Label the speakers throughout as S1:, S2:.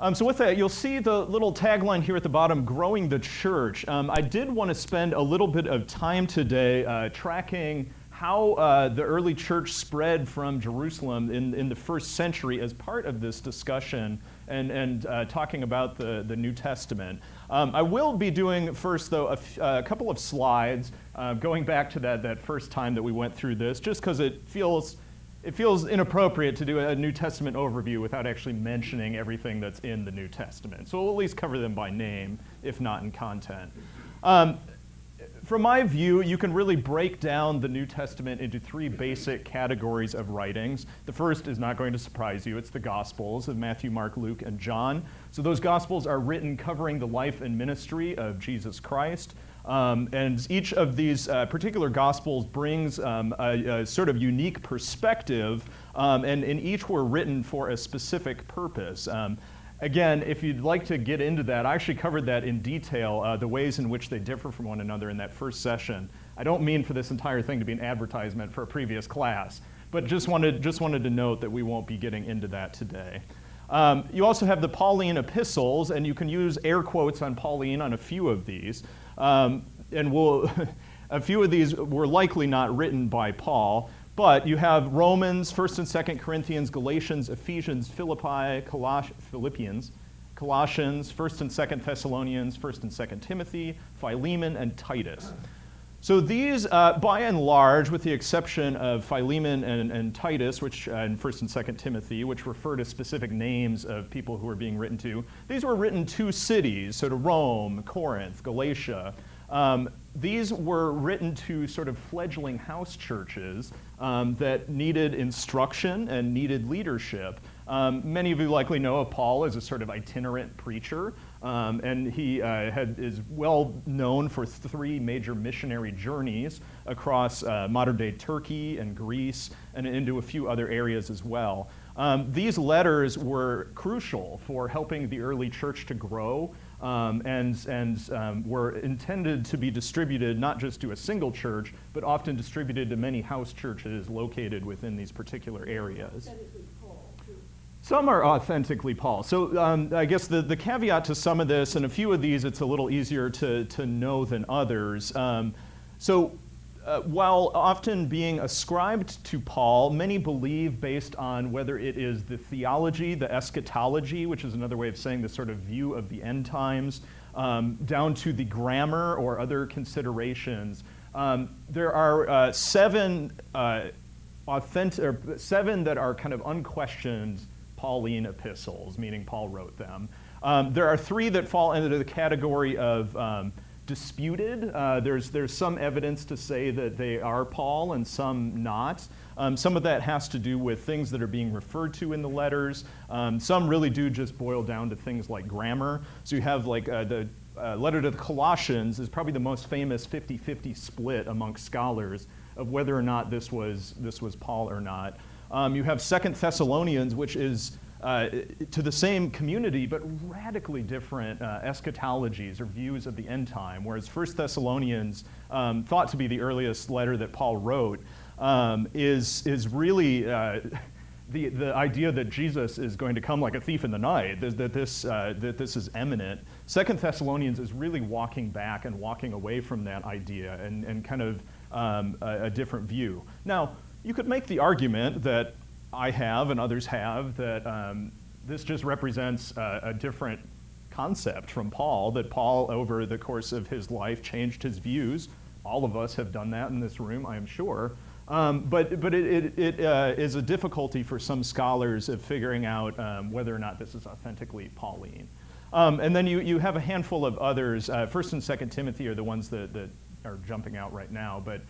S1: So with that, you'll see the little tagline here at the bottom, growing the church. I did want to spend a little bit of time today tracking how the early church spread from Jerusalem in the first century as part of this discussion and talking about the New Testament. I will be doing first, though, a couple of slides going back to that first time that we went through this, just because it feels inappropriate to do a New Testament overview without actually mentioning everything that's in the New Testament. So we'll at least cover them by name, if not in content. From my view, you can really break down the New Testament into three basic categories of writings. The first is not going to surprise you. It's the Gospels of Matthew, Mark, Luke, and John. So those Gospels are written covering the life and ministry of Jesus Christ. And each of these particular Gospels brings a sort of unique perspective, and each were written for a specific purpose. Again, if you'd like to get into that, I actually covered that in detail, the ways in which they differ from one another in that first session. I don't mean for this entire thing to be an advertisement for a previous class, but just wanted to note that we won't be getting into that today. You also have the Pauline epistles, and you can use air quotes on Pauline on a few of these. A few of these were likely not written by Paul, but you have Romans, 1st and 2nd Corinthians, Galatians, Ephesians, Philippians, Colossians, 1st and 2nd Thessalonians, 1st and 2nd Timothy, Philemon, and Titus. So these, by and large, with the exception of Philemon and Titus, which in 1st and 2nd Timothy, which refer to specific names of people who are being written to, these were written to cities, so to Rome, Corinth, Galatia. These were written to sort of fledgling house churches that needed instruction and needed leadership. Many of you likely know of Paul as a sort of itinerant preacher, and he is well known for three major missionary journeys across modern-day Turkey and Greece and into a few other areas as well. These letters were crucial for helping the early church to grow, and were intended to be distributed not just to a single church, but often distributed to many house churches located within these particular areas. Some are authentically Paul. So I guess the caveat to some of this, and a few of these it's a little easier to know than others. While often being ascribed to Paul, many believe based on whether it is the theology, the eschatology, which is another way of saying the sort of view of the end times, down to the grammar or other considerations. There are seven that are kind of unquestioned Pauline epistles, meaning Paul wrote them. There are three that fall into the category of disputed. There's some evidence to say that they are Paul and some not. Some of that has to do with things that are being referred to in the letters. Some really do just boil down to things like grammar. So you have like the letter to the Colossians is probably the most famous 50-50 split amongst scholars of whether or not this was Paul or not. You have 2nd Thessalonians, which is to the same community, but radically different eschatologies or views of the end time, whereas 1 Thessalonians, thought to be the earliest letter that Paul wrote, is really the idea that Jesus is going to come like a thief in the night, that this is imminent. 2 Thessalonians is really walking back and walking away from that idea and kind of a different view. Now, you could make the argument that I have and others have that this just represents a different concept from Paul, that Paul, over the course of his life, changed his views. All of us have done that in this room, I am sure. But it is a difficulty for some scholars of figuring out whether or not this is authentically Pauline. And then you have a handful of others. 1st and 2nd Timothy are the ones that are jumping out right now, but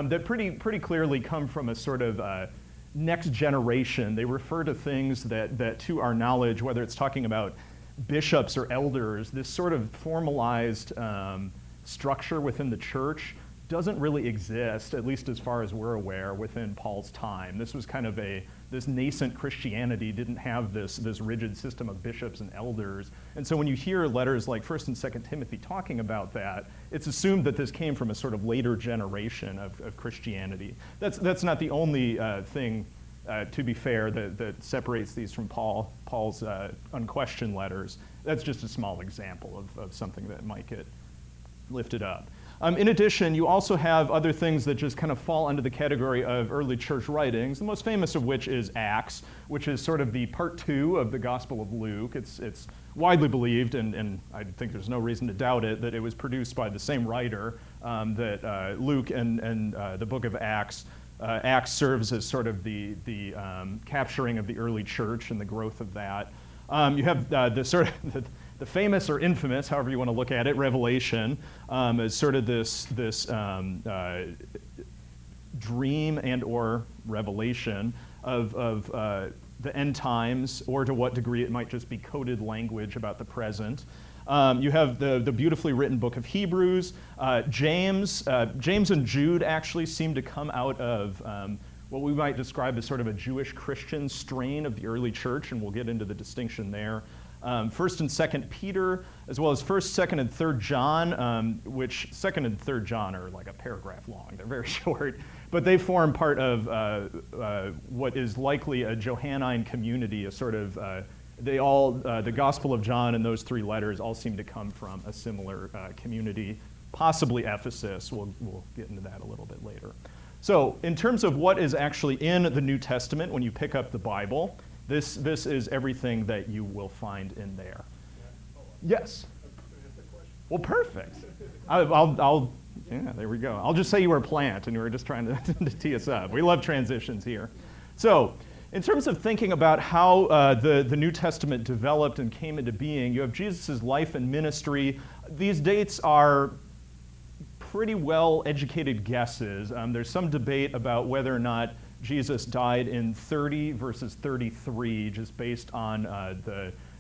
S1: that pretty clearly come from a sort of next generation. They refer to things that to our knowledge, whether it's talking about bishops or elders, this sort of formalized structure within the church doesn't really exist, at least as far as we're aware, within Paul's time. This was kind of this nascent Christianity didn't have this rigid system of bishops and elders. And so when you hear letters like 1st and 2nd Timothy talking about that, it's assumed that this came from a sort of later generation of Christianity. That's not the only thing to be fair, that separates these from Paul's unquestioned letters. That's just a small example of something that might get lifted up. In addition, you also have other things that just kind of fall under the category of early church writings, the most famous of which is Acts, which is sort of the part 2 of the Gospel of Luke. It's widely believed, and I think there's no reason to doubt it, that it was produced by the same writer, that Luke and the book of Acts. Acts serves as sort of the capturing of the early church and the growth of that. You have the sort of the famous or infamous, however you want to look at it, Revelation, as sort of this dream and or revelation of the end times, or to what degree it might just be coded language about the present. You have the beautifully written book of Hebrews. James and Jude actually seem to come out of what we might describe as sort of a Jewish Christian strain of the early church, and we'll get into the distinction there. 1st and 2nd Peter, as well as 1st, 2nd, and 3rd John, which 2nd and 3rd John are like a paragraph long. They're very short, but they form part of what is likely a Johannine community, a sort of, the Gospel of John and those 3 letters all seem to come from a similar community, possibly Ephesus. We'll get into that a little bit later. So in terms of what is actually in the New Testament when you pick up the Bible, this is everything that you will find in there. Yes? Well, perfect. Yeah, there we go. I'll just say you were a plant and you were just trying to tee us up. We love transitions here. So in terms of thinking about how the New Testament developed and came into being, you have Jesus' life and ministry. These dates are pretty well-educated guesses. There's some debate about whether or not Jesus died in 30 versus 33, just based on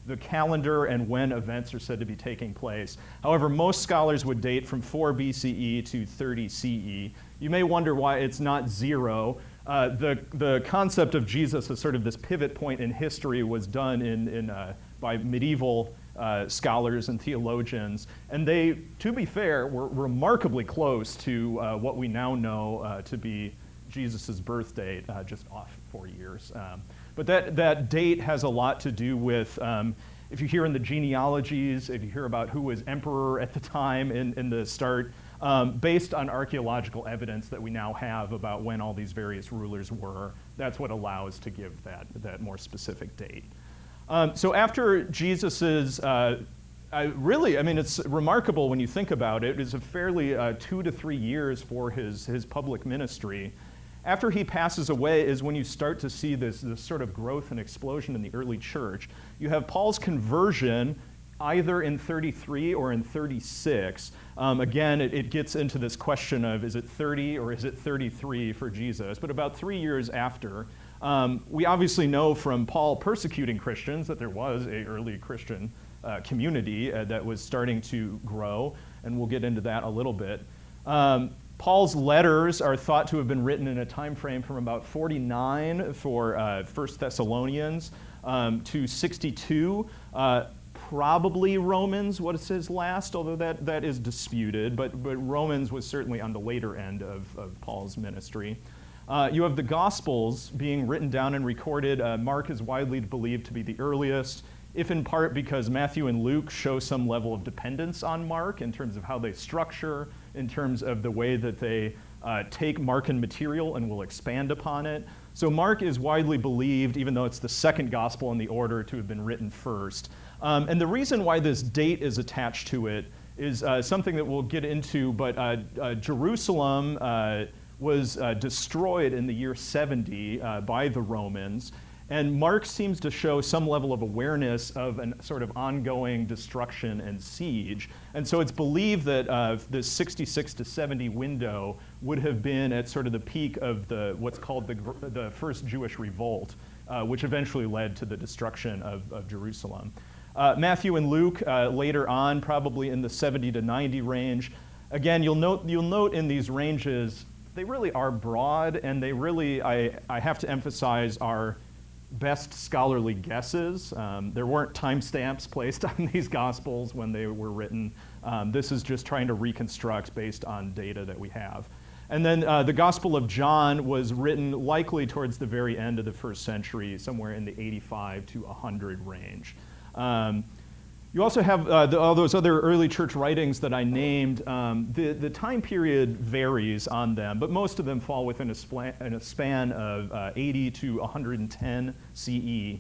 S1: the calendar and when events are said to be taking place. However, most scholars would date from 4 BCE to 30 CE. You may wonder why it's not 0. The concept of Jesus as sort of this pivot point in history was done by medieval scholars and theologians, and they, to be fair, were remarkably close to what we now know to be Jesus' birth date, just off 4 years. But that date has a lot to do with, if you hear in the genealogies, if you hear about who was emperor at the time in the start, based on archaeological evidence that we now have about when all these various rulers were, that's what allows to give that more specific date. So after Jesus's, it's remarkable when you think about it. It's a fairly 2 to 3 years for his public ministry. After he passes away is when you start to see this sort of growth and explosion in the early church. You have Paul's conversion either in 33 or in 36. Again, it gets into this question of, is it 30 or is it 33 for Jesus? But about 3 years after, we obviously know from Paul persecuting Christians that there was an early Christian community that was starting to grow, and we'll get into that a little bit. Paul's letters are thought to have been written in a time frame from about 49 for 1 Thessalonians to 62. Probably Romans, what is his last, although that is disputed, but Romans was certainly on the later end of Paul's ministry. You have the Gospels being written down and recorded. Mark is widely believed to be the earliest, if in part because Matthew and Luke show some level of dependence on Mark in terms of how they structure, in terms of the way that they take Markan material and will expand upon it. So Mark is widely believed, even though it's the second gospel in the order, to have been written first. And the reason why this date is attached to it is something that we'll get into, but Jerusalem was destroyed in the year 70 by the Romans. And Mark seems to show some level of awareness of a sort of ongoing destruction and siege. And so it's believed that this 66 to 70 window would have been at sort of the peak of what's called the first Jewish revolt, which eventually led to the destruction of Jerusalem. Matthew and Luke later on, probably in the 70 to 90 range. Again, you'll note in these ranges, they really are broad, and they really, I have to emphasize, are best scholarly guesses. There weren't timestamps placed on these Gospels when they were written. This is just trying to reconstruct based on data that we have. And then the Gospel of John was written likely towards the very end of the first century, somewhere in the 85 to 100 range. You also have all those other early church writings that I named. The time period varies on them, but most of them fall within a span of 80 to 110 CE.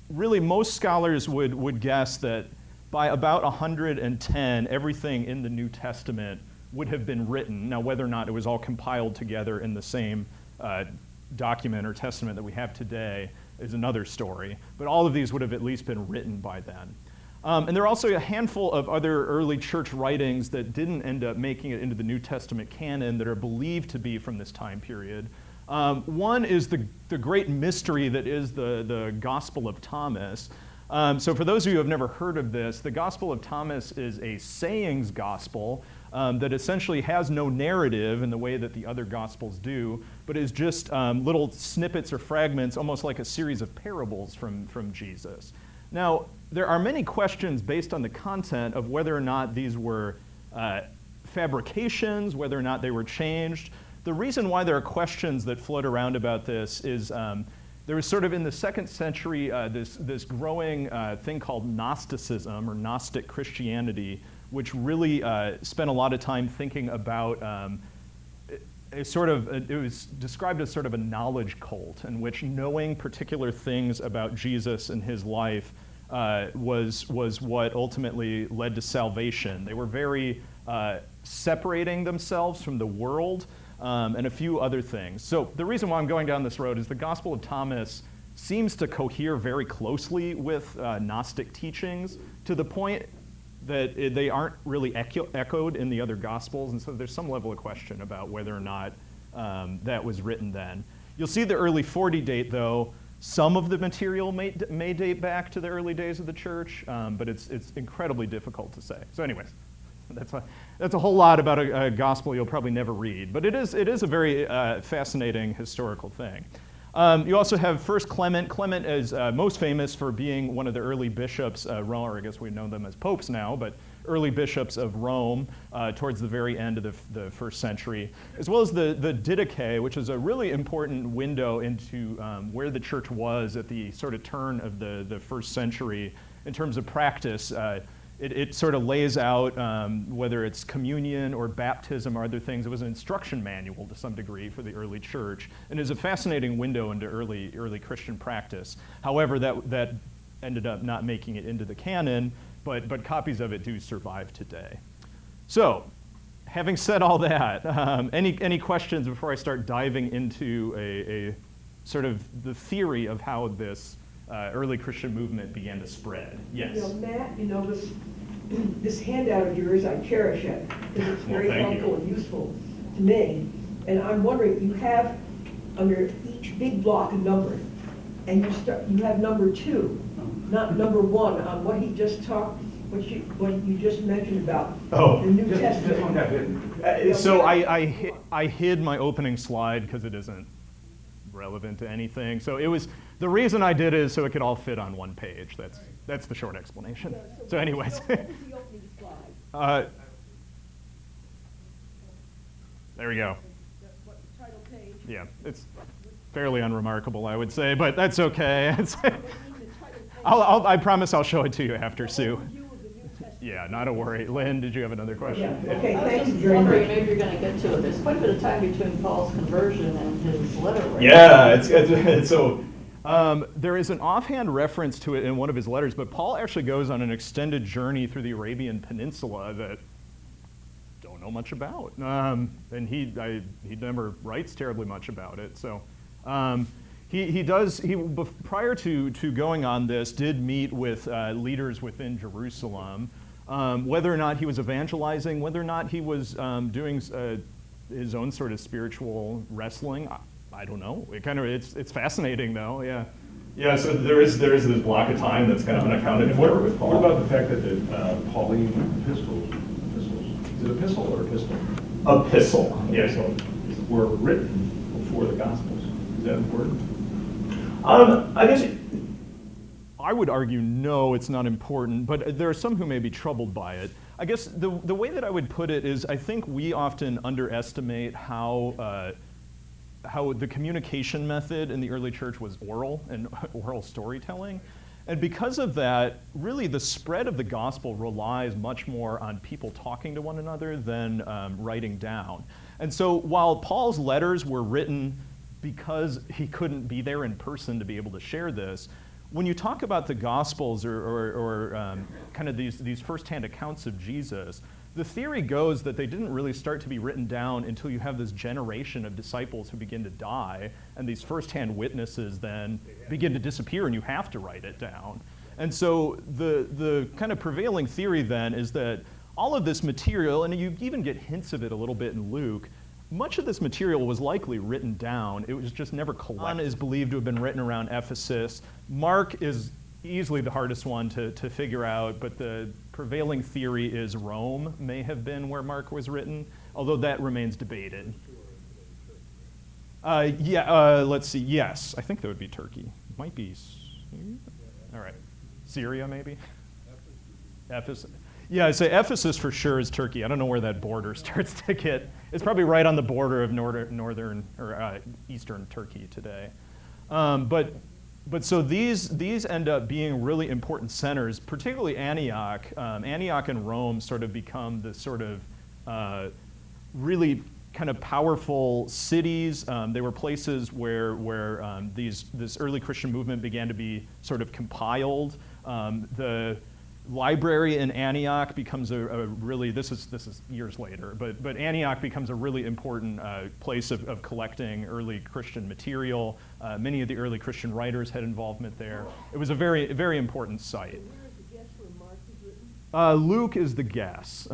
S1: Really, most scholars would guess that by about 110, everything in the New Testament would have been written. Now, whether or not it was all compiled together in the same document or testament that we have today is another story, but all of these would have at least been written by then. And there are also a handful of other early church writings that didn't end up making it into the New Testament canon that are believed to be from this time period. One is the great mystery that is the Gospel of Thomas. So for those of you who have never heard of this, the Gospel of Thomas is a sayings gospel that essentially has no narrative in the way that the other Gospels do, but is just little snippets or fragments, almost like a series of parables from Jesus. Now, there are many questions based on the content of whether or not these were fabrications, whether or not they were changed. The reason why there are questions that float around about this is there was sort of in the second century this growing thing called Gnosticism or Gnostic Christianity, which really spent a lot of time thinking about it was described as sort of a knowledge cult in which knowing particular things about Jesus and his life was what ultimately led to salvation. They were very separating themselves from the world and a few other things. So the reason why I'm going down this road is the Gospel of Thomas seems to cohere very closely with Gnostic teachings to the point that they aren't really echoed in the other Gospels, and so there's some level of question about whether or not that was written then. You'll see the early 40 date, though. Some of the material may date back to the early days of the church, but it's incredibly difficult to say. So anyways, that's a whole lot about a gospel you'll probably never read, but it is a very fascinating historical thing. You also have First Clement. Clement is most famous for being one of the early bishops, or I guess we know them as popes now, but early bishops of Rome towards the very end of the first century, as well as the Didache, which is a really important window into where the church was at the sort of turn of the first century in terms of practice. It sort of lays out whether it's communion or baptism or other things. It was an instruction manual to some degree for the early church, and is a fascinating window into early Christian practice. However, that ended up not making it into the canon, but copies of it do survive today. So, having said all that, any questions before I start diving into a sort of the theory of how this early Christian movement began to spread? Yes.
S2: Matt, this handout of yours, I cherish it because it's very helpful and useful to me. And I'm wondering, you have under each big block a number, and you have number 2, not number 1 on what he just talked. What you just mentioned about the New Testament.
S1: So I hid my opening slide because it isn't relevant to anything. So it was the reason I did is so it could all fit on one page. That's the short explanation. So anyways,
S2: what was the opening slide?
S1: There we go.
S2: What the title page?
S1: Yeah, it's fairly unremarkable, I would say, but that's okay. I promise I'll show it to you after, Sue. Yeah, not a worry. Lynn, did you have another question?
S2: Yeah. Okay,
S3: I was
S2: thank you
S3: just
S2: very
S3: wondering,
S2: much.
S3: maybe you're going to get to it. There's quite a bit of time between Paul's conversion and his letter writing.
S1: Yeah, so there is an offhand reference to it in one of his letters, but Paul actually goes on an extended journey through the Arabian Peninsula that don't know much about, and he never writes terribly much about it. So he prior to going on this did meet with leaders within Jerusalem. Whether or not he was evangelizing, whether or not he was doing his own sort of spiritual wrestling, I don't know. It's fascinating though. Yeah. Yeah. So there is this block of time that's kind of unaccounted for with Paul.
S4: What about the fact that the Pauline epistles, is it epistle or epistle?
S1: Epistle. Yes.
S4: Were written before the Gospels. Is that important?
S1: I guess I would argue no, it's not important, but there are some who may be troubled by it. I guess the way that I would put it is I think we often underestimate how the communication method in the early church was oral and oral storytelling. And because of that, really the spread of the gospel relies much more on people talking to one another than writing down. And so while Paul's letters were written because he couldn't be there in person to be able to share this, when you talk about the Gospels or kind of these firsthand accounts of Jesus, the theory goes that they didn't really start to be written down until you have this generation of disciples who begin to die, and these firsthand witnesses then begin to disappear, and you have to write it down. And so the kind of prevailing theory then is that all of this material, and you even get hints of it a little bit in Luke, much of this material was likely written down. It was just never collected. John is believed to have been written around Ephesus. Mark is easily the hardest one to figure out, but the prevailing theory is Rome may have been where Mark was written, although that remains debated. Let's see. Yes, I think that would be Turkey. Might be Syria? All right. Syria, maybe? Ephesus. Yeah, I'd say Ephesus for sure is Turkey. I don't know where that border starts to get. It's probably right on the border of northern or eastern Turkey today. But so these end up being really important centers, particularly Antioch. Antioch and Rome sort of become the sort of really kind of powerful cities. They were places where this early Christian movement began to be sort of compiled. The library in Antioch becomes a really, this is years later, but Antioch becomes a really important place of collecting early Christian material. Many of the early Christian writers had involvement there. It was a very, very important site.
S2: Where is the guess where Mark is written?
S1: Luke is the guess,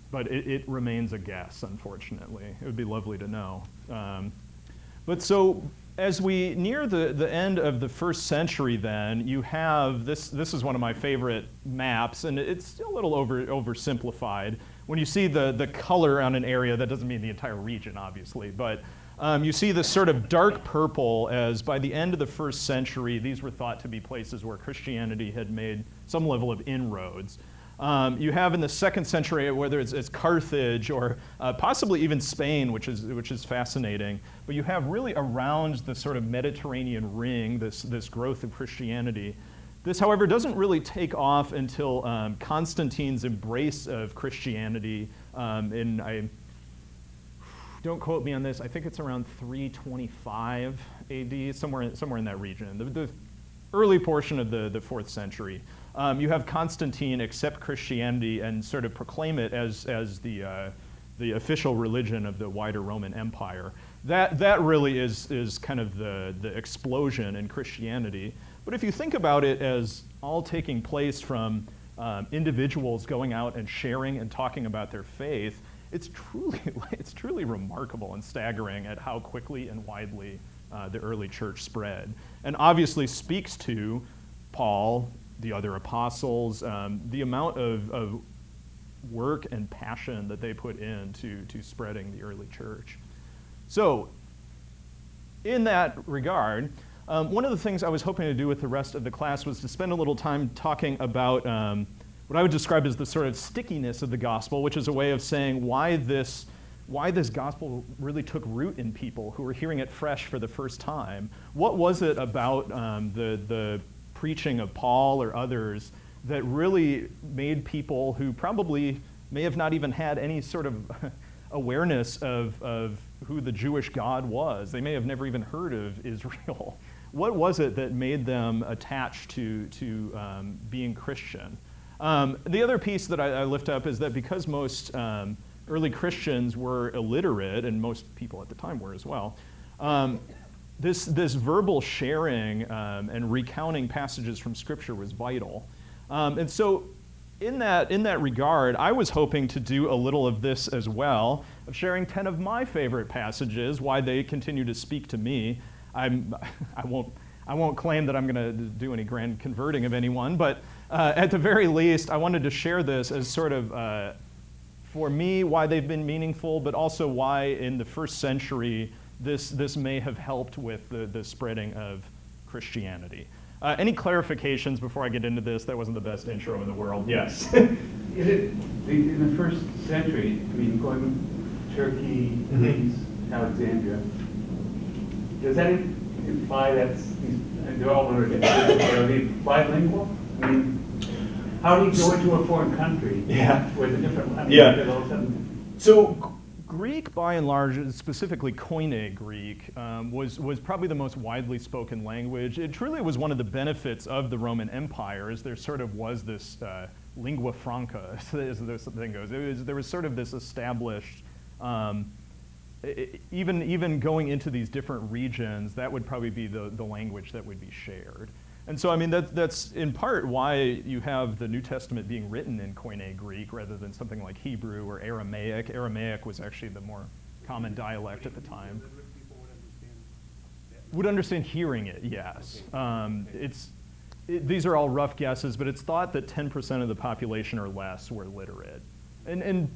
S1: but it remains a guess, unfortunately. It would be lovely to know. But so as we near the end of the first century then, you have, this is one of my favorite maps, and it's still a little oversimplified. When you see the color on an area, that doesn't mean the entire region, obviously, but you see this sort of dark purple as by the end of the first century, these were thought to be places where Christianity had made some level of inroads. You have in the second century, whether it's Carthage or possibly even Spain, which is fascinating, but you have really around the sort of Mediterranean ring this growth of Christianity. This, however, doesn't really take off until Constantine's embrace of Christianity don't quote me on this, I think it's around 325 AD, somewhere in that region, the early portion of the 4th century. You have Constantine accept Christianity and sort of proclaim it as the official religion of the wider Roman Empire. That really is kind of the explosion in Christianity. But if you think about it as all taking place from individuals going out and sharing and talking about their faith, it's truly remarkable and staggering at how quickly and widely the early church spread, and obviously speaks to Paul, the other apostles, the amount of work and passion that they put into spreading the early church. So, in that regard, one of the things I was hoping to do with the rest of the class was to spend a little time talking about what I would describe as the sort of stickiness of the gospel, which is a way of saying why this gospel really took root in people who were hearing it fresh for the first time. What was it about the preaching of Paul or others that really made people who probably may have not even had any sort of awareness of who the Jewish God was? They may have never even heard of Israel. What was it that made them attached to being Christian? The other piece that I lift up is that because most early Christians were illiterate, and most people at the time were as well, this verbal sharing and recounting passages from Scripture was vital. And so in that regard, I was hoping to do a little of this as well, of sharing 10 of my favorite passages, why they continue to speak to me. I won't claim that I'm going to do any grand converting of anyone, but at the very least, I wanted to share this as sort of, for me, why they've been meaningful, but also why in the first century this may have helped with the spreading of Christianity. Any clarifications before I get into this? That wasn't the best intro in the world. Yes.
S5: Is it, in the first century, I mean, going Turkey, Greece, Alexandria, does that imply that they're all are they bilingual? I mean, how do you go into a foreign country with a different language? All of a sudden?
S1: So Greek, by and large, specifically Koine Greek, was probably the most widely spoken language. It truly was one of the benefits of the Roman Empire, is there sort of was this lingua franca, as this thing goes. There was sort of this established, even going into these different regions, that would probably be the language that would be shared. And so, I mean, that's in part why you have the New Testament being written in Koine Greek rather than something like Hebrew or Aramaic. Aramaic was actually the more common dialect at the time. Would understand hearing it, yes. These are all rough guesses, but it's thought that 10% of the population or less were literate. And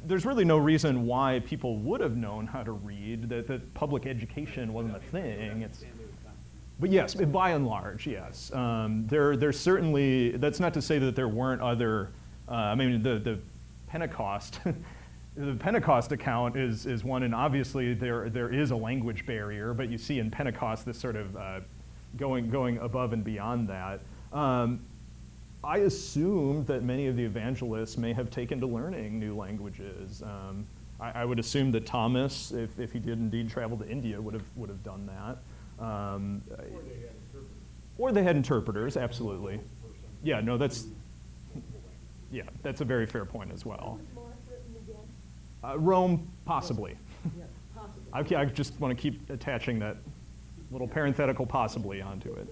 S1: there's really no reason why people would have known how to read, that public education wasn't a thing. But yes, by and large, yes. There's certainly, that's not to say that there weren't other, I mean, the Pentecost, the Pentecost account is one, and obviously there is a language barrier, but you see in Pentecost this sort of going above and beyond that. I assume that many of the evangelists may have taken to learning new languages. I would assume that Thomas, if he did indeed travel to India, would have done that. Or they had interpreters, absolutely. Yeah, no, that's a very fair point as well. Rome, possibly. I just want to keep attaching that little parenthetical possibly onto it.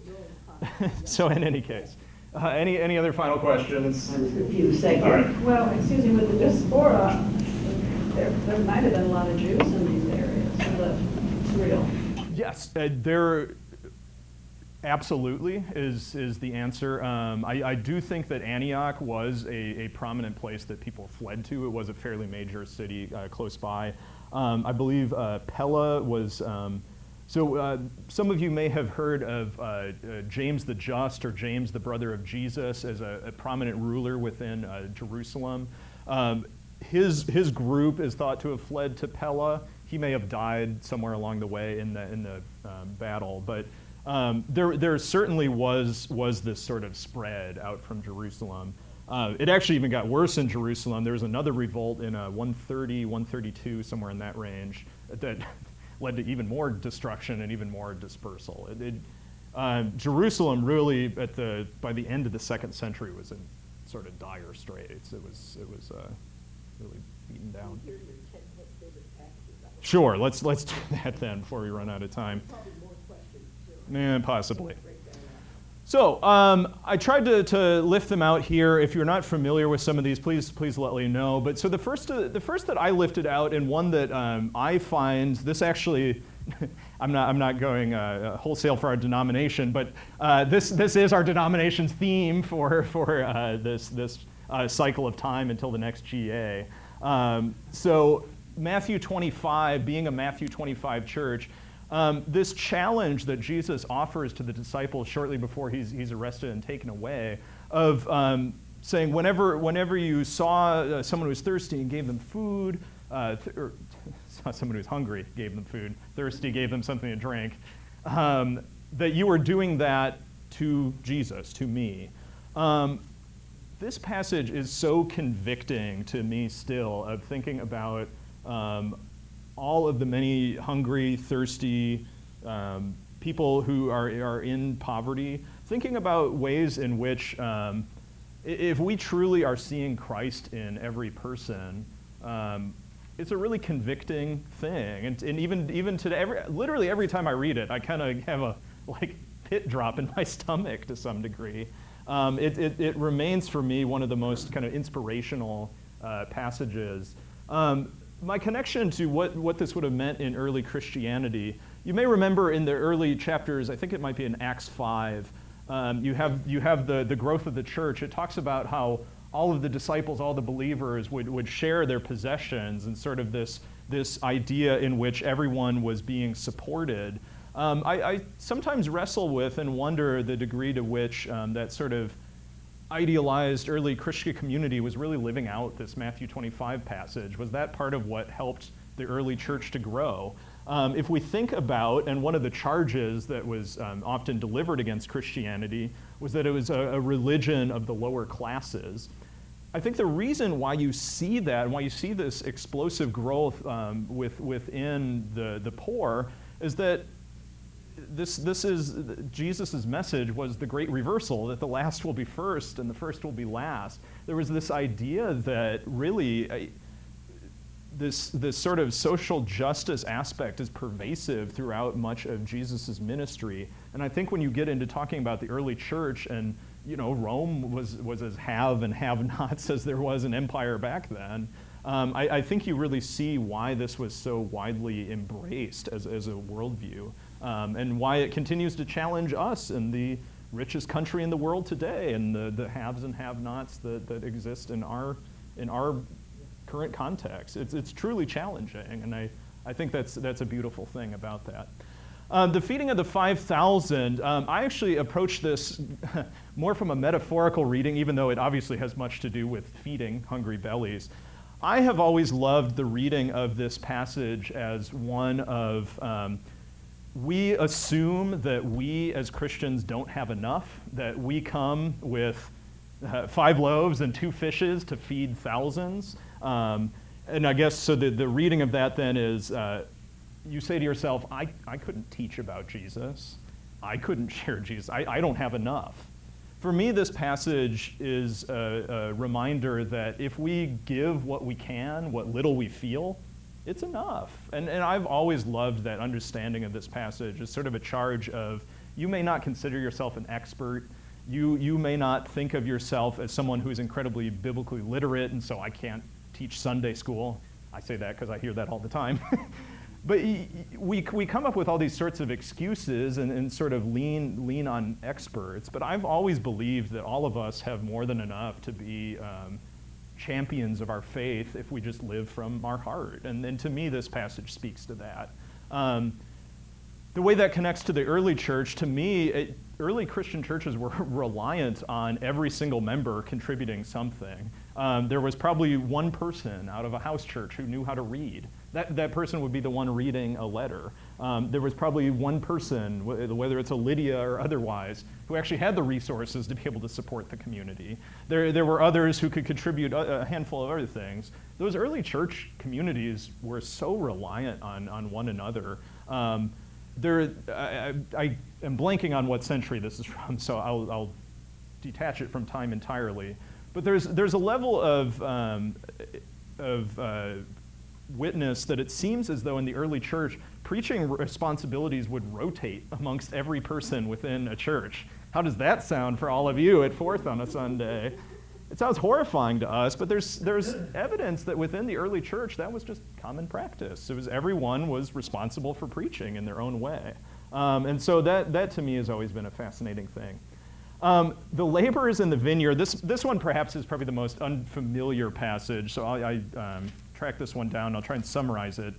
S1: So in any case, any other final questions?
S2: I was confused, thank you.
S1: All right.
S3: Well, excuse me, with the diaspora, there might have been a lot of Jews in these areas, so that's real.
S1: Yes, there absolutely is the answer. I do think that Antioch was a prominent place that people fled to. It was a fairly major city close by. I believe Pella was, some of you may have heard of James the Just, or James the brother of Jesus, as a prominent ruler within Jerusalem. His group is thought to have fled to Pella. He may have died somewhere along the way in the battle, but there certainly was this sort of spread out from Jerusalem. It actually even got worse in Jerusalem. There was another revolt in 130, 132, somewhere in that range, that led to even more destruction and even more dispersal. Jerusalem really, by the end of the 2nd century, was in sort of dire straits. It was really beaten down. Sure, let's do that then before we run out of time. Possibly. So I tried to lift them out here. If you're not familiar with some of these, please let me know. But so the first that I lifted out, and one that I find, this actually, I'm not going wholesale for our denomination, but this is our denomination's theme for this cycle of time until the next GA. So Matthew 25, being a Matthew 25 church, this challenge that Jesus offers to the disciples shortly before he's arrested and taken away, of saying whenever you saw someone who was thirsty and gave them food, or saw someone who was hungry, gave them food, thirsty, gave them something to drink, that you are doing that to Jesus, to me. This passage is so convicting to me still, of thinking about all of the many hungry, thirsty people who are in poverty, thinking about ways in which, if we truly are seeing Christ in every person, it's a really convicting thing. And even today, literally every time I read it, I kind of have a pit drop in my stomach to some degree. It remains for me one of the most kind of inspirational passages. My connection to what this would have meant in early Christianity, you may remember in the early chapters, I think it might be in Acts 5, you have the growth of the church. It talks about how all of the disciples, all the believers would share their possessions, and sort of this idea in which everyone was being supported. I sometimes wrestle with and wonder the degree to which that sort of idealized early Christian community was really living out this Matthew 25 passage. Was that part of what helped the early church to grow? If we think about, and one of the charges that was often delivered against Christianity was that it was a religion of the lower classes. I think the reason why you see that and why you see this explosive growth within the poor is that this is Jesus' message was the great reversal, that the last will be first and the first will be last. There was this idea that really this sort of social justice aspect is pervasive throughout much of Jesus' ministry. And I think when you get into talking about the early church, and Rome was as have and have-nots as there was an empire back then, I think you really see why this was so widely embraced as a worldview, and why it continues to challenge us in the richest country in the world today, and the haves and have-nots that exist in our current context. It's truly challenging, and I think that's a beautiful thing about that. The feeding of the 5,000, I actually approach this more from a metaphorical reading, even though it obviously has much to do with feeding hungry bellies. I have always loved the reading of this passage as one of, we assume that we as Christians don't have enough, that we come with 5 loaves and 2 fishes to feed thousands. And I guess, so the reading of that then is, you say to yourself, I couldn't teach about Jesus. I couldn't share Jesus. I don't have enough. For me, this passage is a reminder that if we give what we can, what little we feel, it's enough. And I've always loved that understanding of this passage as sort of a charge of, you may not consider yourself an expert. You may not think of yourself as someone who's incredibly biblically literate, and so I can't teach Sunday school. I say that because I hear that all the time. But we come up with all these sorts of excuses and sort of lean on experts. But I've always believed that all of us have more than enough to be champions of our faith if we just live from our heart. And to me, this passage speaks to that. The way that connects to the early church, to me, early Christian churches were reliant on every single member contributing something. There was probably one person out of a house church who knew how to read. That person would be the one reading a letter. There was probably one person, whether it's a Lydia or otherwise, who actually had the resources to be able to support the community. There were others who could contribute a handful of other things. Those early church communities were so reliant on one another. I am blanking on what century this is from, so I'll detach it from time entirely. But there's a level of witness that it seems as though in the early church, preaching responsibilities would rotate amongst every person within a church. How does that sound for all of you at Fourth on a Sunday? It sounds horrifying to us, but there's evidence that within the early church that was just common practice. It was everyone was responsible for preaching in their own way. And so that to me has always been a fascinating thing. The laborers in the vineyard, this one perhaps is probably the most unfamiliar passage, so I track this one down. I'll try and summarize it.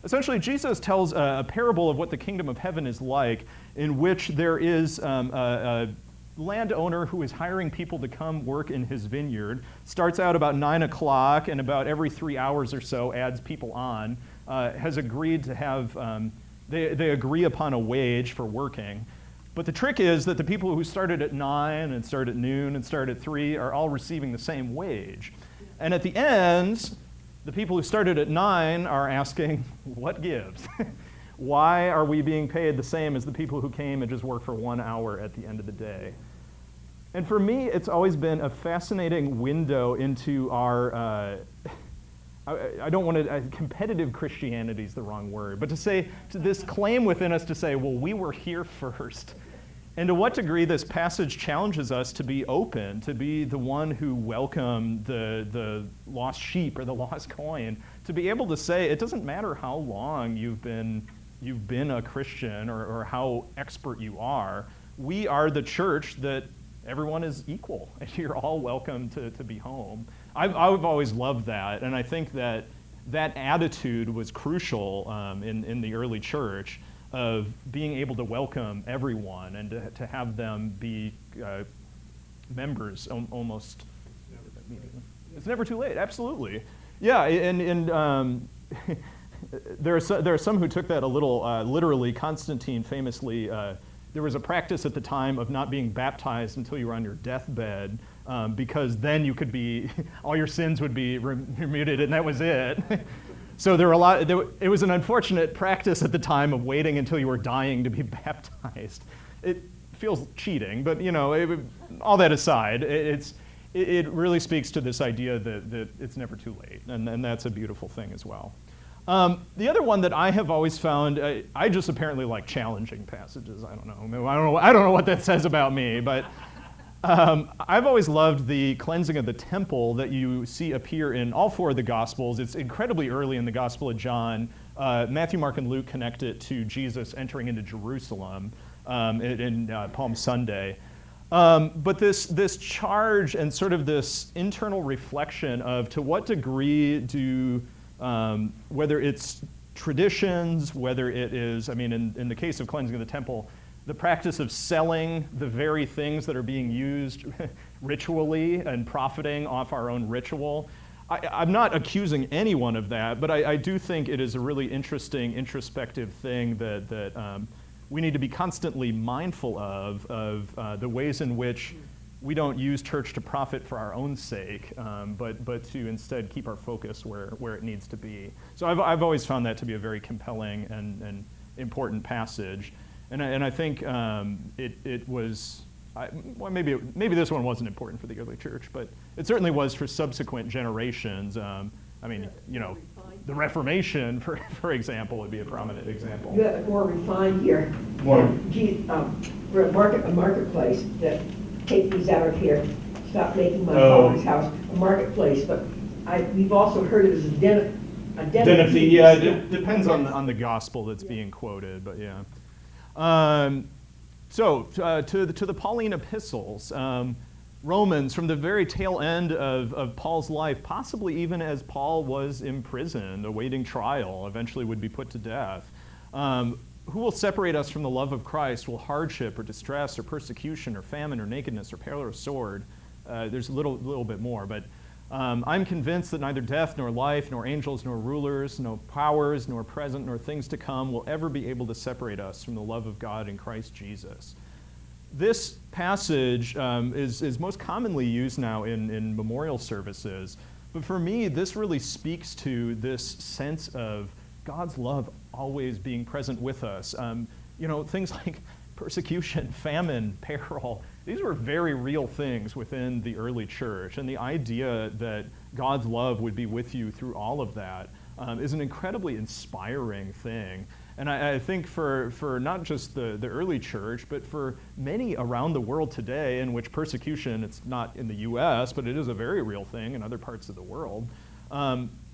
S1: Essentially, Jesus tells a parable of what the kingdom of heaven is like, in which there is a landowner who is hiring people to come work in his vineyard, starts out about 9 o'clock, and about every 3 hours or so adds people on, has agreed to have, they agree upon a wage for working. But the trick is that the people who started at 9 and start at noon and start at 3 are all receiving the same wage. And at the end, the people who started at 9 are asking, what gives? Why are we being paid the same as the people who came and just worked for 1 hour at the end of the day? And for me, it's always been a fascinating window into our, I don't want to, competitive Christianity is the wrong word, but to this claim within us to say, well, we were here first. And to what degree this passage challenges us to be open, to be the one who welcomed the lost sheep or the lost coin, to be able to say, it doesn't matter how long you've been a Christian or how expert you are, we are the church that everyone is equal, and you're all welcome to be home. I've always loved that, and I think that attitude was crucial in the early church. of being able to welcome everyone and to have them be members almost. It's never too late, absolutely. Yeah, and there are some who took that a little literally. Constantine famously, there was a practice at the time of not being baptized until you were on your deathbed, because then you could be, all your sins would be remuted, and that was it. So there were it was an unfortunate practice at the time of waiting until you were dying to be baptized. It feels cheating, but all that aside, it really speaks to this idea that it's never too late, and that's a beautiful thing as well. The other one that I have always found, I just apparently like challenging passages. I don't know what that says about me, but I've always loved the cleansing of the temple that you see appear in all four of the Gospels. It's incredibly early in the Gospel of John. Matthew, Mark, and Luke connect it to Jesus entering into Jerusalem in Palm Sunday. But this charge and sort of this internal reflection of to what degree do, whether it's traditions, whether it is, in the case of cleansing of the temple, the practice of selling the very things that are being used ritually and profiting off our own ritual. I'm not accusing anyone of that, but I do think it is a really interesting, introspective thing that we need to be constantly mindful of the ways in which we don't use church to profit for our own sake, but to instead keep our focus where it needs to be. So I've always found that to be a very compelling and important passage, and I think it was. Well, maybe this one wasn't important for the early church, but it certainly was for subsequent generations. The Reformation, for example, would be a prominent example.
S2: You have it more refined here.
S1: More.
S2: For a marketplace, that take these out of here, stop making my father's house a marketplace. But we've also heard it as a den of thieves.
S1: Yeah, it depends on the gospel that's being quoted, but yeah. So to the Pauline epistles, Romans, from the very tail end of Paul's life, possibly even as Paul was imprisoned, awaiting trial, eventually would be put to death. Who will separate us from the love of Christ? Will hardship or distress or persecution or famine or nakedness or peril or sword? There's a little bit more, but I'm convinced that neither death nor life, nor angels nor rulers, no powers, nor present, nor things to come will ever be able to separate us from the love of God in Christ Jesus. This passage is most commonly used now in memorial services, but for me, this really speaks to this sense of God's love always being present with us. Things like persecution, famine, peril, these were very real things within the early church, and the idea that God's love would be with you through all of that is an incredibly inspiring thing. And I think for not just the early church, but for many around the world today, in which persecution, it's not in the U.S., but it is a very real thing in other parts of the world,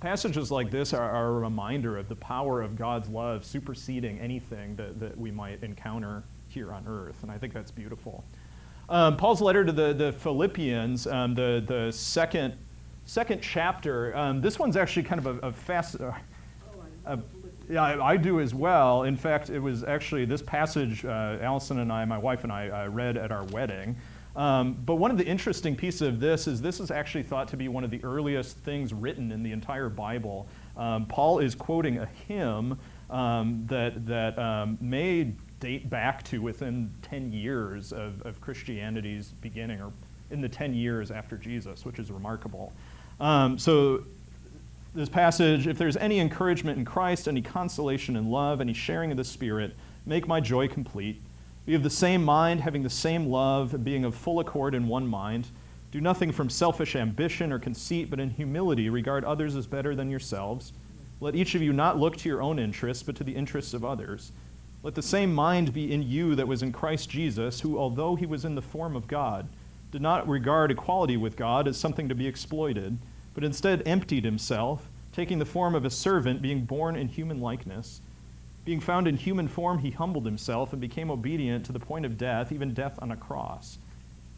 S1: passages like this are a reminder of the power of God's love superseding anything that we might encounter here on earth, and I think that's beautiful. Paul's letter to the Philippians, the second chapter, this one's actually kind of a fast... Yeah, I do as well. In fact, it was actually this passage Allison and I, my wife and I, read at our wedding. But one of the interesting pieces of this is actually thought to be one of the earliest things written in the entire Bible. Paul is quoting a hymn that may date back to within 10 years of Christianity's beginning, or in the 10 years after Jesus, which is remarkable. So this passage, if there's any encouragement in Christ, any consolation in love, any sharing of the Spirit, make my joy complete. Be of the same mind, having the same love, and being of full accord in one mind. Do nothing from selfish ambition or conceit, but in humility regard others as better than yourselves. Let each of you not look to your own interests, but to the interests of others. Let the same mind be in you that was in Christ Jesus, who, although he was in the form of God, did not regard equality with God as something to be exploited, but instead emptied himself, taking the form of a servant, being born in human likeness. Being found in human form, he humbled himself and became obedient to the point of death, even death on a cross.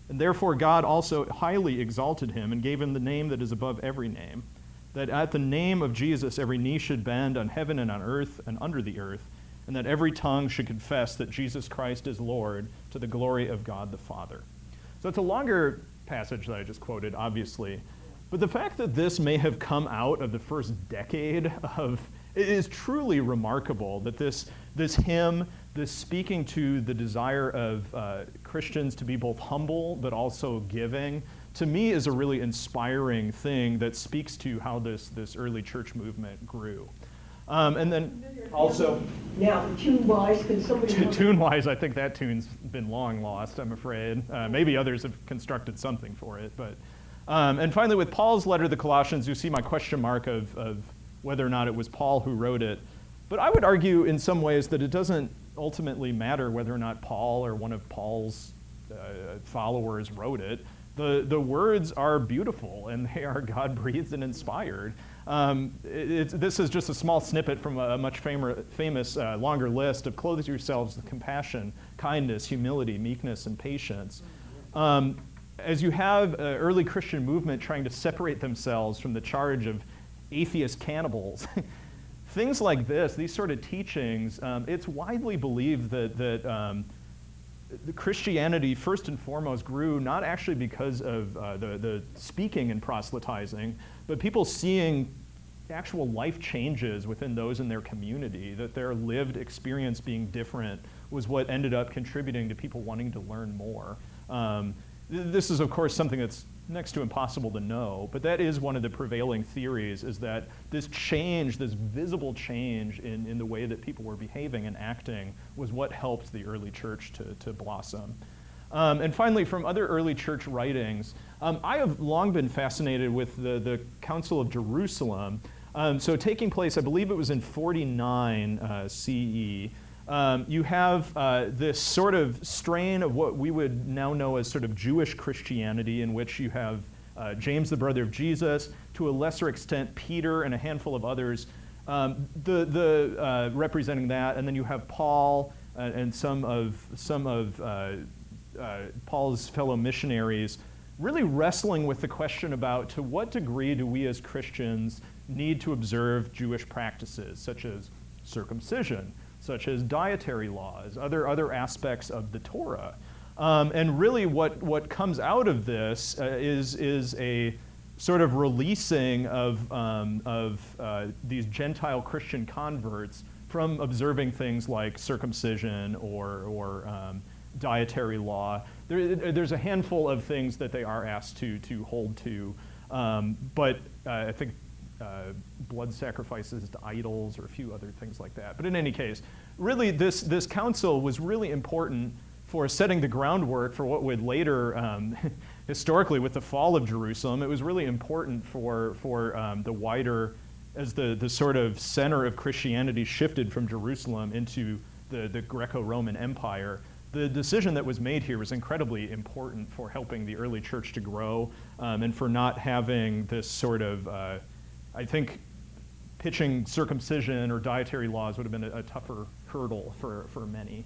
S1: And therefore God also highly exalted him and gave him the name that is above every name, that at the name of Jesus every knee should bend on heaven and on earth and under the earth, and that every tongue should confess that Jesus Christ is Lord, to the glory of God the Father. So it's a longer passage that I just quoted, obviously. But the fact that this may have come out of the first decade of, it is truly remarkable that this hymn, this speaking to the desire of Christians to be both humble but also giving, to me is a really inspiring thing that speaks to how this early church movement grew. And then also,
S2: Now, tune-wise, can somebody...
S1: Tune-wise, I think that tune's been long lost, I'm afraid. Maybe others have constructed something for it. But and finally, with Paul's letter to the Colossians, you see my question mark of whether or not it was Paul who wrote it. But I would argue in some ways that it doesn't ultimately matter whether or not Paul or one of Paul's followers wrote it. The words are beautiful, and they are God-breathed and inspired. This is just a small snippet from a much famous longer list of clothe yourselves with compassion, kindness, humility, meekness, and patience. As you have an early Christian movement trying to separate themselves from the charge of atheist cannibals, things like this, these sort of teachings, it's widely believed that the Christianity, first and foremost, grew not actually because of the speaking and proselytizing, but people seeing actual life changes within those in their community, that their lived experience being different was what ended up contributing to people wanting to learn more. This is, of course, something that's next to impossible to know, but that is one of the prevailing theories, is that this change, this visible change in the way that people were behaving and acting was what helped the early church to blossom. And finally, from other early church writings, I have long been fascinated with the Council of Jerusalem. So taking place, I believe it was in 49 CE, you have this sort of strain of what we would now know as sort of Jewish Christianity, in which you have James, the brother of Jesus, to a lesser extent Peter and a handful of others, representing that, and then you have Paul and some of Paul's fellow missionaries really wrestling with the question about to what degree do we as Christians need to observe Jewish practices, such as circumcision, such as dietary laws, other aspects of the Torah. And really what comes out of this is a sort of releasing of these Gentile Christian converts from observing things like circumcision or dietary law. There's a handful of things that they are asked to hold to, but I think blood sacrifices to idols or a few other things like that. But in any case, really this council was really important for setting the groundwork for what would later, historically with the fall of Jerusalem, it was really important for the wider, as the sort of center of Christianity shifted from Jerusalem into the Greco-Roman Empire. The decision that was made here was incredibly important for helping the early church to grow, and for not having this sort of, I think pitching circumcision or dietary laws would have been a tougher hurdle for many.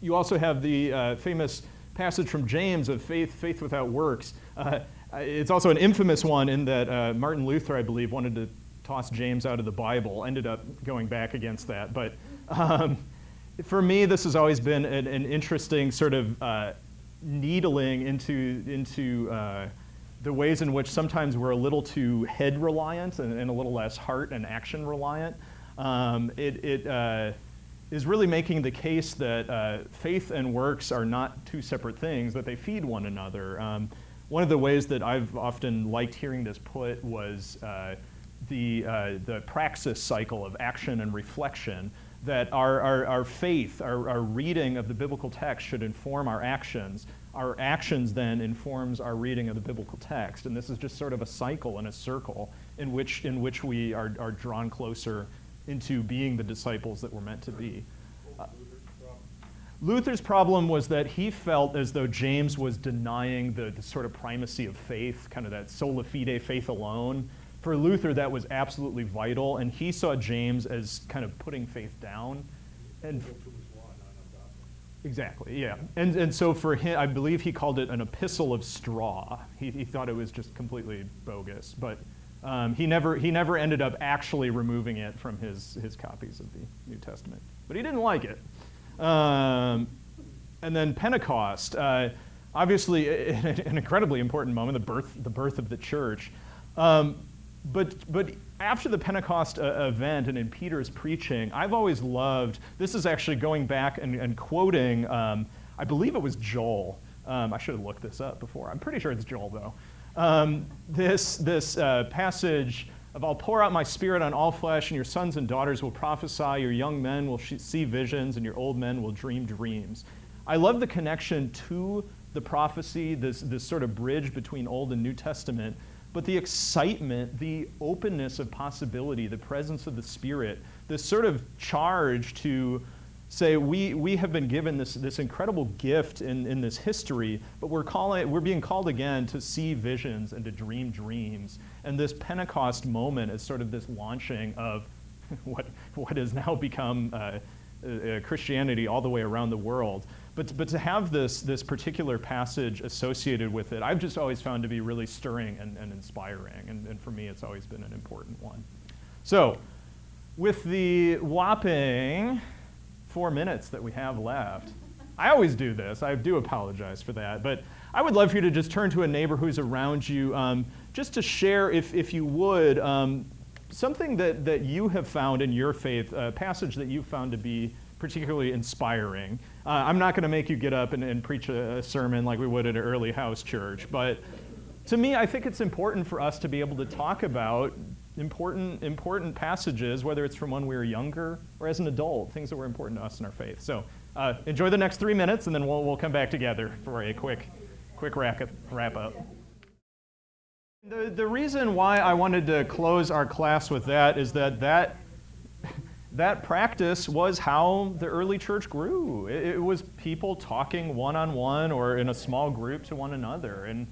S1: You also have the famous passage from James of faith without works. It's also an infamous one in that Martin Luther, I believe, wanted to toss James out of the Bible, ended up going back against that. But for me, this has always been an interesting sort of needling into the ways in which sometimes we're a little too head reliant and a little less heart and action reliant. It is really making the case that faith and works are not two separate things, that they feed one another. One of the ways that I've often liked hearing this put was the praxis cycle of action and reflection, that our faith, our reading of the biblical text should inform our actions. Our actions then informs our reading of the biblical text. And this is just sort of a cycle and a circle in which we are drawn closer into being the disciples that we're meant to be. Luther's problem was that he felt as though James was denying the sort of primacy of faith, kind of that sola fide, faith alone. For Luther, that was absolutely vital, and he saw James as kind of putting faith down. And exactly, yeah. And so for him, I believe he called it an epistle of straw. He thought it was just completely bogus. But He never ended up actually removing it from his copies of the New Testament, but he didn't like it. And then Pentecost, obviously an incredibly important moment, the birth of the church. But after the Pentecost event and in Peter's preaching, I've always loved, this is actually going back and quoting, I believe it was Joel. I should have looked this up before. I'm pretty sure it's Joel, though. This passage of, I'll pour out my spirit on all flesh, and your sons and daughters will prophesy, your young men will see visions, and your old men will dream dreams. I love the connection to the prophecy, this sort of bridge between Old and New Testament, but the excitement, the openness of possibility, the presence of the Spirit, this sort of charge to say we have been given this incredible gift in this history, but we're being called again to see visions and to dream dreams. And this Pentecost moment is sort of this launching of what has now become Christianity all the way around the world. But to have this particular passage associated with it, I've just always found to be really stirring and inspiring. And for me, it's always been an important one. So with the whopping 4 minutes that we have left, I always do this. I do apologize for that. But I would love for you to just turn to a neighbor who's around you, just to share, if you would, something that you have found in your faith, a passage that you found to be particularly inspiring. I'm not going to make you get up and preach a sermon like we would at an early house church, but to me, I think it's important for us to be able to talk about important passages, whether it's from when we were younger or as an adult, things that were important to us in our faith. So enjoy the next 3 minutes, and then we'll come back together for a quick wrap up. The reason why I wanted to close our class with that is that practice was how the early church grew. It was people talking one-on-one or in a small group to one another. And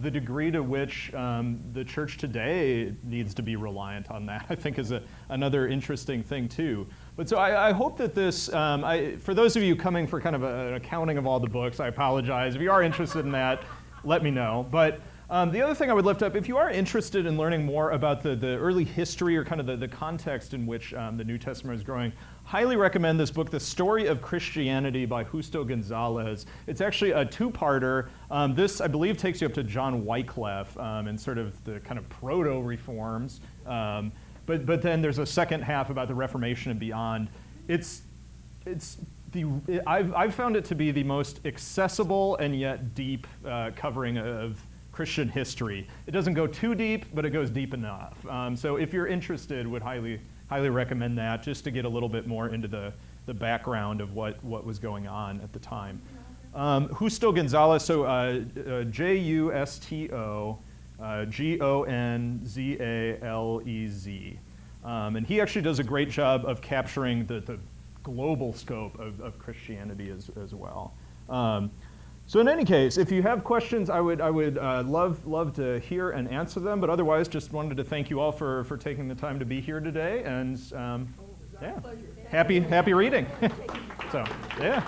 S1: the degree to which the church today needs to be reliant on that, I think, is another interesting thing, too. But so I hope that this, for those of you coming for kind of an accounting of all the books, I apologize. If you are interested in that, let me know. But the other thing I would lift up, if you are interested in learning more about the early history or kind of the context in which the New Testament is growing, highly recommend this book, The Story of Christianity by Justo Gonzalez. It's actually a two-parter. This, I believe, takes you up to John Wycliffe and sort of the kind of proto-reforms. But then there's a second half about the Reformation and beyond. I've found it to be the most accessible and yet deep covering of Christian history. It doesn't go too deep, but it goes deep enough. So if you're interested, would highly recommend that, just to get a little bit more into the background of what was going on at the time. Justo Gonzalez, so Justo Gonzalez. And he actually does a great job of capturing the global scope of Christianity as well. So in any case, if you have questions, I would love to hear and answer them. But otherwise, just wanted to thank you all for taking the time to be here today. And yeah, happy reading. So yeah.